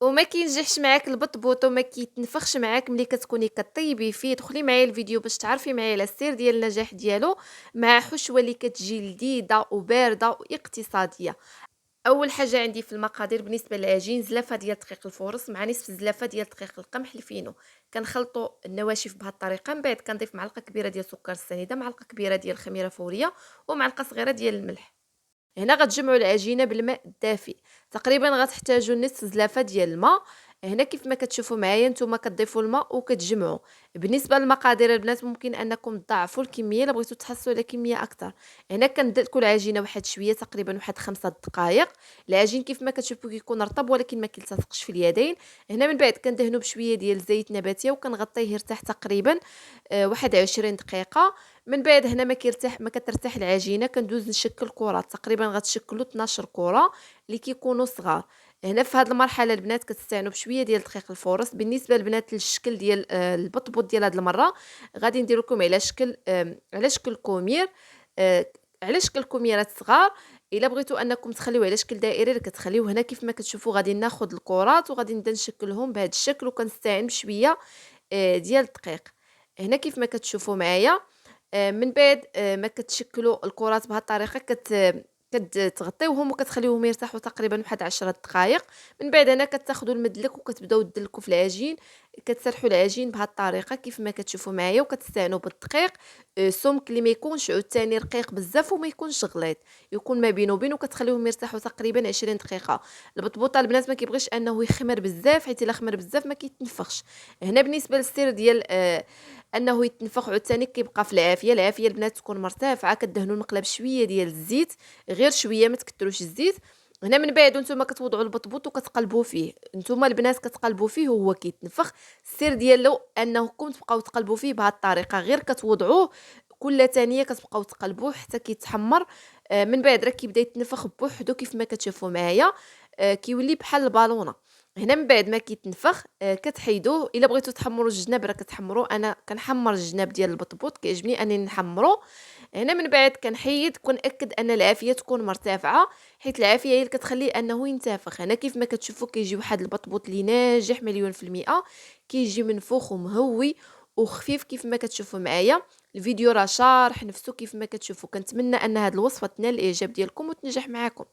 وما كينجحش معاك البطبوط وما كيتنفخش معاك ملي كتكوني كطيبي فيه. دخلي معايا الفيديو باش تعرفي معايا على السر ديال النجاح ديالو، مع حشوة اللي كتجي لذيذة وباردة واقتصادية. اول حاجه عندي في المقادير بالنسبه للعجين: زلافه ديال دقيق الفورص مع نصف زلافه ديال دقيق القمح الفينو. كنخلطوا النواشف بهذه الطريقه. من بعد كنضيف معلقه كبيره ديال سكر السنيده، معلقه كبيره ديال الخميره فوريه، ومعلقه صغيره ديال الملح. هنا غتجمعوا العجينه بالماء الدافئ. تقريبا غتحتاجوا نصف زلافه ديال الماء. هنا كيف ما كتشوفوا معايا نتوما كتضيفوا الماء وكتجمعوا. بالنسبه للمقادير البنات ممكن انكم تضاعفوا الكميه الا بغيتوا تحصلوا على كميه اكثر. هنا كندلكوا العجينه واحد شويه، تقريبا واحد 5 دقائق. العجين كيف ما كتشوفوا كيكون رطب ولكن ما كيلتصقش في اليدين. هنا من بعد كندهنوا بشويه ديال زيت نباتيه وكنغطيه يرتاح تقريبا واحد 20 دقيقه. من بعد هنا ما كترتاح العجينه كندوز نشكل كرات. تقريبا غتشكلوا 12 كره اللي كيكونوا صغار. هنا في هذه المرحله البنات كتستعينوا بشويه ديال دقيق الفورص. بالنسبه البنات للشكل ديال البطبوط ديال هذه المره غادي ندير لكم على شكل كومير، آه، على شكل كوميرات صغار. الا بغيتوا انكم تخليوه على شكل دائري راه كتخليوه. هنا كيف ما كتشوفوا غادي ناخذ الكرات وغادي نبدا نشكلهم بهذا الشكل وكنستعين بشويه ديال الدقيق. هنا كيف ما كتشوفوا معايا. من بعد ما كتشكلوا الكرات بهذه الطريقه كتغطيوهم وكتخليوهم يرتاحوا تقريبا واحد 10 دقائق. من بعد هنا كتاخذوا المدلك وكتبداو تدلكوا في العجين. كتسرحوا العجين بهذه الطريقه كيف ما كتشوفوا معايا وكتستعينوا بالدقيق سمك اللي ما يكونش عاوتاني رقيق بزاف وما يكونش غليظ، يكون ما بين وبين، وكتخليوهم يرتاحوا تقريبا 20 دقيقه. البطبوطه البنات ما كيبغيش انه يخمر بزاف، حيت الا خمر بزاف ما كيتنفخش. هنا بالنسبه للسر ديال انه يتنفخ عاوتاني كيبقى في العافيه. العافيه البنات تكون مرتفعه. كدهنوا المقله بشويه ديال الزيت، غير شويه ما تكثروش الزيت. هنا من بعد نتوما كتوضعوا البطبوط وكتقلبوا فيه. نتوما البنات كتقلبوا فيه وهو كيتنفخ. السر ديالو انكم تبقاو تقلبوا فيه بهذه الطريقه، غير كتوضعوه كل ثانيه كتبقاو تقلبوه حتى كيتحمر. من بعد راه كيبدا يتنفخ بوحدو كيف ما كتشوفوا معايا. كيولي بحال البالونه. هنا من بعد ما كيتنفخ كتحيدوه. الا بغيتو تحمروا الجناب راه كتحمروا. انا كنحمر الجناب ديال البطبوط، كيعجبني انني نحمرو. هنا من بعد كنحيد كنأكد ان العافيه تكون مرتفعه، حيت العافيه هي اللي كتخليه انه ينتفخ. هنا كيف ما كتشوفوا كيجي واحد البطبوط اللي ناجح مليون في المئه. كيجي منفوخ ومهوي وخفيف كيف ما كتشوفوا معايا. الفيديو راه شارح نفسه كيف ما كتشوفوا. كنتمنى ان هذه الوصفه تنال الاعجاب ديالكم وتنجح معكم.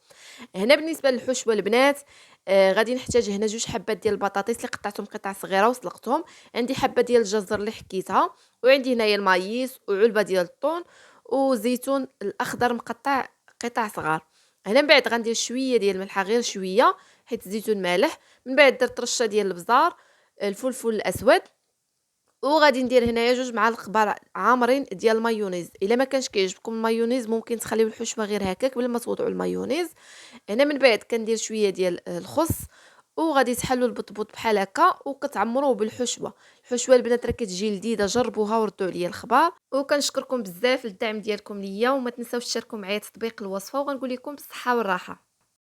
هنا بالنسبه للحشوه البنات غادي نحتاج هنا 2 حبات ديال البطاطس اللي قطعتهم قطع صغيره وسلقتهم. عندي حبه ديال الجزر اللي حكيتها، وعندي هنايا المايس وعلبه ديال الطون وزيتون الاخضر مقطع قطع صغار. هنا من بعد غندير شويه ديال الملحه، غير شويه حيت الزيتون مالح. من بعد درت رشه ديال البزار، الفلفل الاسود، وغادي ندير هنايا 2 معالق كبار عامرين ديال المايونيز. الا ما كانش كيعجبكم المايونيز ممكن تخليو الحشوه غير هكاك بلا ما توضعوا المايونيز. هنا من بعد كندير شويه ديال الخس، وغادي تحلوا البطبوط بحال هكا وكتعمروه بالحشوه. الحشوه البنات راه كتجي لذيذه، جربوها وردوا عليا الخبار. وكنشكركم بزاف للدعم ديالكم ليا، وما تنساوش تشاركوا معايا تطبيق الوصفه، وغنقول لكم بالصحه والراحه.